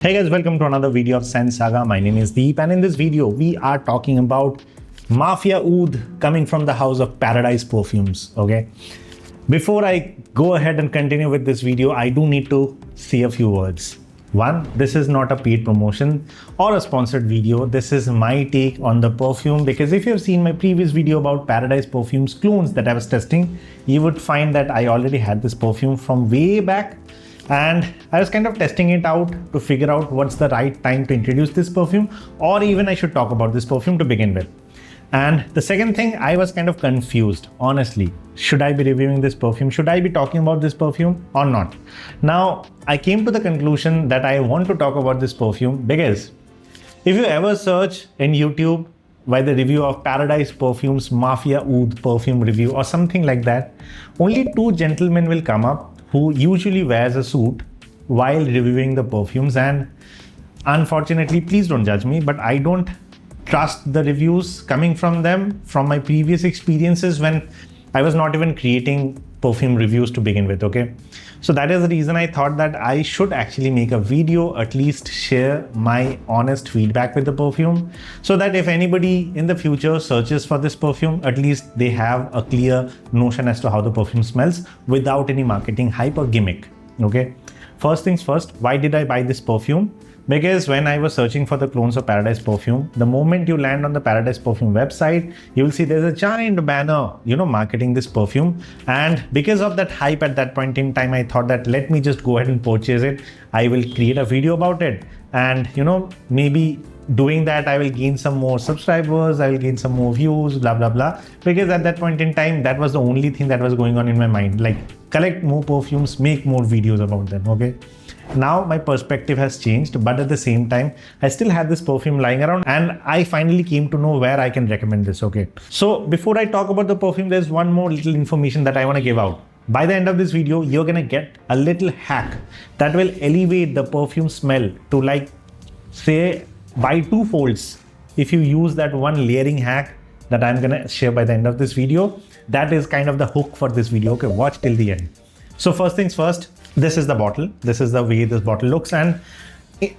Hey guys, welcome to another video of Scent Saga. My name is Deep, and in this video we are talking about Mafia Oud coming from the house of Paradyse Perfumes. Okay, before I go ahead and continue with this video, I do need to say a few words. One, this is not a paid promotion or a sponsored video. This is my take on the perfume, because if you have seen my previous video about Paradyse Perfumes clones that I was testing, you would find that I already had this perfume from way back. And I was kind of testing it out to figure out what's the right time to introduce this perfume, or even I should talk about this perfume to begin with. And the second thing, I was kind of confused, honestly. Should I be reviewing this perfume? Should I be talking about this perfume or not? Now, I came to the conclusion that I want to talk about this perfume because if you ever search in YouTube by the review of Paradyse Perfume's Mafia Oud perfume review or something like that, only two gentlemen will come up who usually wears a suit while reviewing the perfumes. And unfortunately, please don't judge me, but I don't trust the reviews coming from them from my previous experiences when I was not even creating perfume reviews to begin with. Okay, so that is the reason I thought that I should actually make a video, at least share my honest feedback with the perfume, so that if anybody in the future searches for this perfume, at least they have a clear notion as to how the perfume smells without any marketing hype or gimmick. Okay, first things first, why did I buy this perfume? Because when I was searching for the clones of Paradyse Perfume, the moment you land on the Paradyse Perfume website, you will see there's a giant banner, marketing this perfume. And because of that hype at that point in time, I thought that let me just go ahead and purchase it. I will create a video about it. And, maybe doing that, I will gain some more subscribers, I will gain some more views, blah, blah, blah. Because at that point in time, that was the only thing that was going on in my mind. Like, collect more perfumes, make more videos about them, okay? Now my perspective has changed, but at the same time, I still had this perfume lying around and I finally came to know where I can recommend this, okay? So before I talk about the perfume, there's one more little information that I want to give out. By the end of this video, you're going to get a little hack that will elevate the perfume smell to, like, say, by 2 folds. If you use that one layering hack that I'm going to share by the end of this video, that is kind of the hook for this video. Okay, watch till the end. So first things first, this is the bottle. This is the way this bottle looks, and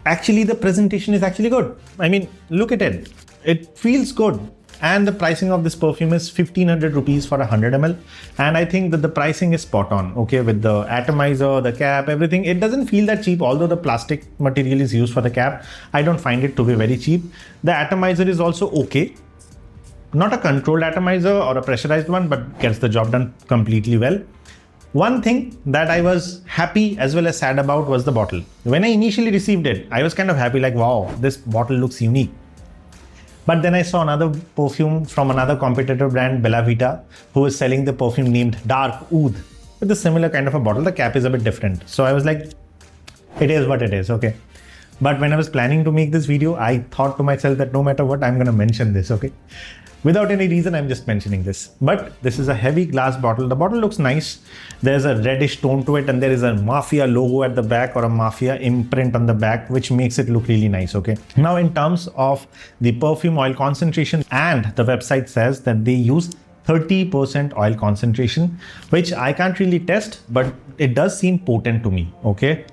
actually the presentation is actually good. I mean, look at it. It feels good. And the pricing of this perfume is 1500 rupees for 100 ml. And I think that the pricing is spot on, okay, with the atomizer, the cap, everything. It doesn't feel that cheap, although the plastic material is used for the cap. I don't find it to be very cheap. The atomizer is also okay. Not a controlled atomizer or a pressurized one, but gets the job done completely well. One thing that I was happy as well as sad about was the bottle. When I initially received it, I was kind of happy, like, wow, this bottle looks unique. But then I saw another perfume from another competitor brand, Bella Vita, who is selling the perfume named Dark Oud with a similar kind of a bottle. The cap is a bit different. So I was like, it is what it is, okay. But when I was planning to make this video, I thought to myself that no matter what, I'm going to mention this, okay. Without any reason, I'm just mentioning this. But this is a heavy glass bottle. The bottle looks nice. There's a reddish tone to it, and there is a Mafia logo at the back, or a Mafia imprint on the back, which makes it look really nice, okay? Now, in terms of the perfume oil concentration, and the website says that they use 30% oil concentration, which I can't really test, but it does seem potent to me, okay?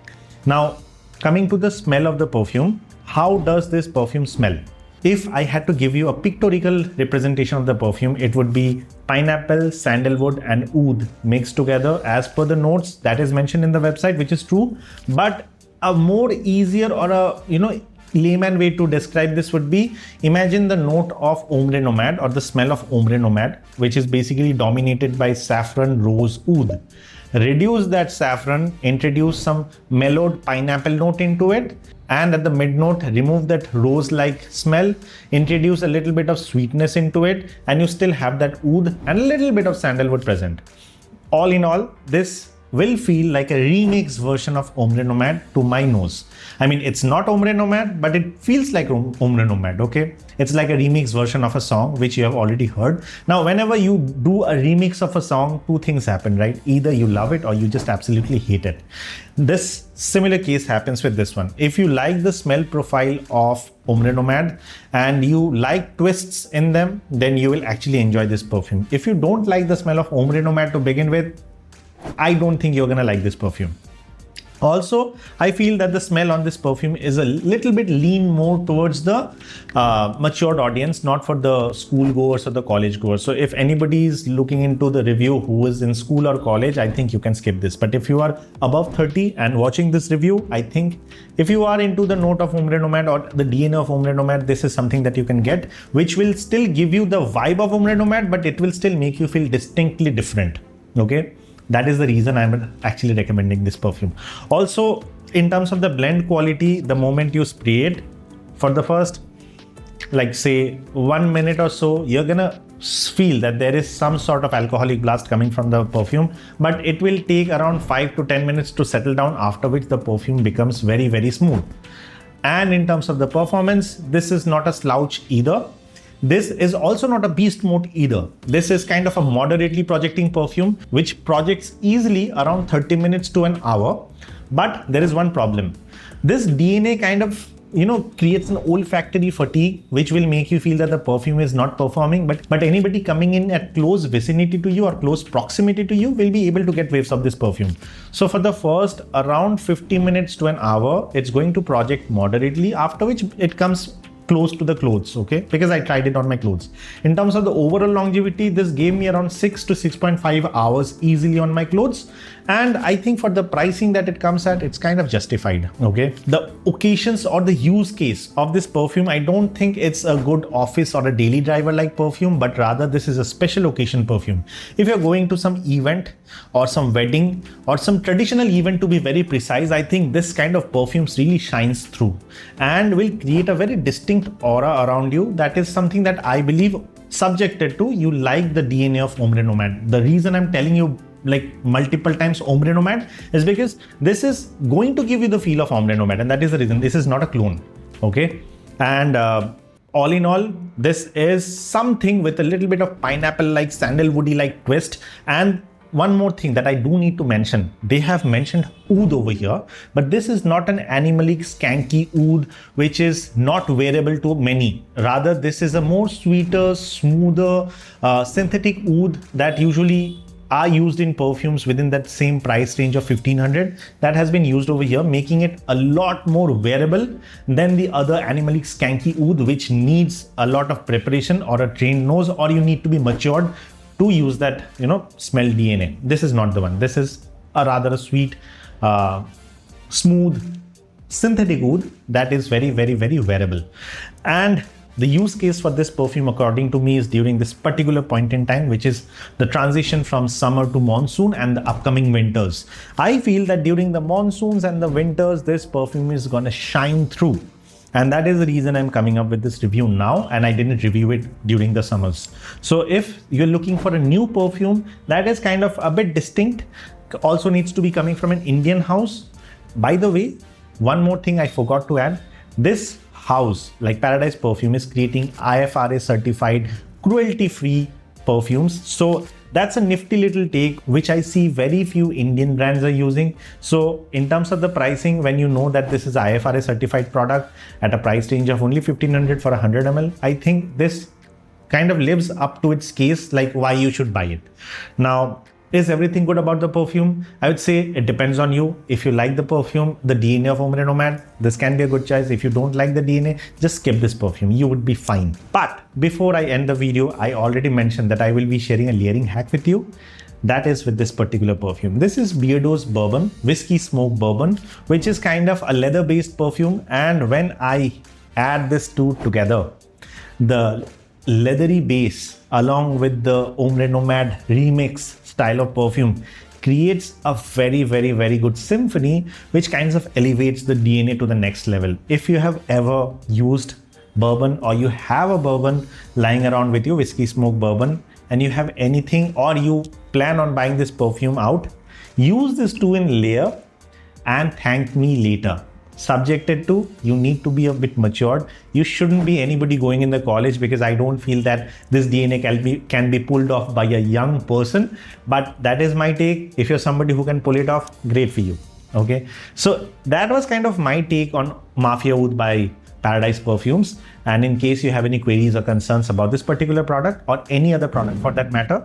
Now, coming to the smell of the perfume, how does this perfume smell? If I had to give you a pictorial representation of the perfume, it would be pineapple, sandalwood, and oud mixed together as per the notes that is mentioned in the website, which is true. But a more easier or a layman way to describe this would be, imagine the note of Ombre Nomade, or the smell of Ombre Nomade, which is basically dominated by saffron, rose, oud. Reduce that saffron, introduce some mellowed pineapple note into it, and at the mid note, remove that rose-like smell, introduce a little bit of sweetness into it, and you still have that oud and a little bit of sandalwood present. All in all, this will feel like a remix version of Ombre Nomade to my nose. I mean, it's not Ombre Nomade, but it feels like Ombre Nomade, okay? It's like a remix version of a song, which you have already heard. Now, whenever you do a remix of a song, two things happen, right? Either you love it or you just absolutely hate it. This similar case happens with this one. If you like the smell profile of Ombre Nomade and you like twists in them, then you will actually enjoy this perfume. If you don't like the smell of Ombre Nomade to begin with, I don't think you're gonna like this perfume. Also, I feel that the smell on this perfume is a little bit lean more towards the matured audience, not for the school goers or the college goers. So if anybody is looking into the review who is in school or college, I think you can skip this. But if you are above 30 and watching this review, I think if you are into the note of Ombre Nomade or the DNA of Ombre Nomade, this is something that you can get, which will still give you the vibe of Ombre Nomade, but it will still make you feel distinctly different. Okay. That is the reason I'm actually recommending this perfume. Also, in terms of the blend quality, the moment you spray it, for the first, like say 1 minute or so, you're gonna feel that there is some sort of alcoholic blast coming from the perfume, but it will take around 5 to 10 minutes to settle down, after which the perfume becomes very, very smooth. And in terms of the performance, this is not a slouch either. This is also not a beast mode either. This is kind of a moderately projecting perfume, which projects easily around 30 minutes to an hour. But there is one problem. This DNA kind of, creates an olfactory fatigue, which will make you feel that the perfume is not performing. But anybody coming in at close vicinity to you or close proximity to you will be able to get whiffs of this perfume. So for the first around 50 minutes to an hour, it's going to project moderately, after which it comes close to the clothes, okay? Because I tried it on my clothes. In terms of the overall longevity, this gave me around 6 to 6.5 hours easily on my clothes. And I think for the pricing that it comes at, it's kind of justified, okay? The occasions or the use case of this perfume, I don't think it's a good office or a daily driver like perfume, but rather this is a special occasion perfume. If you're going to some event or some wedding or some traditional event, to be very precise, I think this kind of perfumes really shines through and will create a very distinct aura around you. That is something that I believe, subjected to you like the DNA of Ombre Nomade. The reason I'm telling you like multiple times Ombre Nomade is because this is going to give you the feel of Ombre Nomade, and that is the reason. This is not a clone, okay? And all in all, this is something with a little bit of pineapple like sandalwoody like twist. And one more thing that I do need to mention, they have mentioned oud over here, but this is not an animalic skanky oud, which is not wearable to many. Rather, this is a more sweeter, smoother, synthetic oud that usually are used in perfumes within that same price range of 1500. That has been used over here, making it a lot more wearable than the other animalic skanky oud, which needs a lot of preparation or a trained nose, or you need to be matured to use that, smell DNA. This is not the one. This is a rather sweet, smooth, synthetic oud that is very, very, very wearable. And the use case for this perfume, according to me, is during this particular point in time, which is the transition from summer to monsoon and the upcoming winters. I feel that during the monsoons and the winters, this perfume is gonna shine through. And that is the reason I'm coming up with this review now, and I didn't review it during the summers. So if you're looking for a new perfume that is kind of a bit distinct, also needs to be coming from an Indian house. By the way, one more thing I forgot to add. This house, like Paradyse Perfume, is creating IFRA-certified, cruelty-free perfumes. So that's a nifty little take, which I see very few Indian brands are using. So in terms of the pricing, when you know that this is IFRA certified product at a price range of only 1500 for 100 ml, I think this kind of lives up to its case, like why you should buy it. Now, is everything good about the perfume? I would say it depends on you. If you like the perfume, the DNA of Ombre Nomade, this can be a good choice. If you don't like the DNA, just skip this perfume. You would be fine. But before I end the video, I already mentioned that I will be sharing a layering hack with you. That is with this particular perfume. This is Beardo's Bourbon, Whiskey Smoke Bourbon, which is kind of a leather-based perfume. And when I add this two together, the leathery base along with the Ombre Nomade remix style of perfume creates a very, very, very good symphony, which kinds of elevates the DNA to the next level. If you have ever used bourbon, or you have a bourbon lying around with you, Whiskey Smoke Bourbon, and you have anything, or you plan on buying this perfume out, use this two in layer and thank me later. Subjected to, you need to be a bit matured. You shouldn't be anybody going in the college, because I don't feel that this DNA can be pulled off by a young person. But that is my take. If you're somebody who can pull it off, great for you. Okay. So that was kind of my take on Mafia Oud by Paradyse Perfumes. And in case you have any queries or concerns about this particular product or any other product for that matter,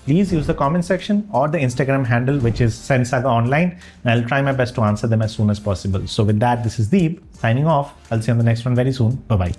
please use the comment section or the Instagram handle, which is Scent Saga Online, and I'll try my best to answer them as soon as possible. So with that, this is Deep signing off. I'll see you on the next one very soon. Bye-bye.